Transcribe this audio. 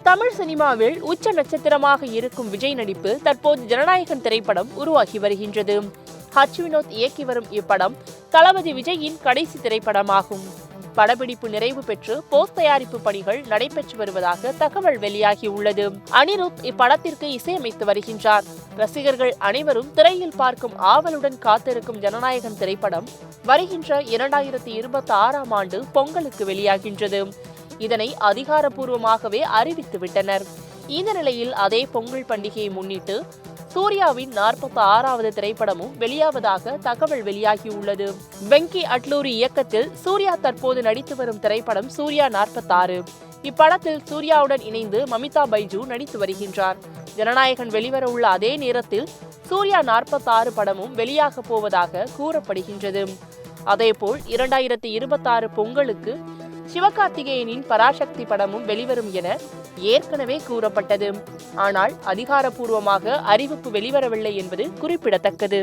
தமிழ் சினிமாவில் உச்ச நட்சத்திரமாக இருக்கும் விஜய் நடிப்பு தற்போது ஜனநாயகன் திரைப்படம் உருவாகி வருகின்றது. ஹச் வினோத் இயக்கி வரும் இப்படம் தளபதி விஜயின் கடைசி திரைப்படமாகும். படப்பிடிப்பு நிறைவு பெற்று போஸ்ட் தயாரிப்பு பணிகள் நடைபெற்று வருவதாக தகவல் வெளியாகியுள்ளது. அனிருத் இப்படத்திற்கு இசையமைத்து வருகின்றார். ரசிகர்கள் அனைவரும் திரையில் பார்க்கும் ஆவலுடன் காத்திருக்கும் ஜனநாயகன் திரைப்படம் வருகின்ற 2026ஆம் ஆண்டு பொங்கலுக்கு வெளியாகின்றது. இதனை அதிகாரப்பூர்வமாகவே அறிவித்துவிட்டனர். இந்த நிலையில் அதே பொங்கல் பண்டிகையை முன்னிட்டு சூர்யாவின் 46வது திரைப்படமும் வெளியாவதாக தகவல் வெளியாகியுள்ளது. வெங்கி அட்லூரி இயக்கத்தில் சூர்யா தற்போது நடித்து வரும் திரைப்படம் சூர்யா 46. இப்படத்தில் சூர்யாவுடன் இணைந்து மமிதா பைஜு நடித்து வருகின்றார். ஜனநாயகன் வெளிவர உள்ள அதே நேரத்தில் சூர்யா 46 படமும் வெளியாக போவதாக கூறப்படுகின்றது. அதேபோல் 2026 பொங்கலுக்கு சிவகார்த்திகேயனின் பராசக்தி படமும் வெளிவரும் என ஏற்கனவே கூறப்பட்டது. ஆனால் அதிகாரப்பூர்வமாக அறிவிப்பு வெளிவரவில்லை என்பது குறிப்பிடத்தக்கது.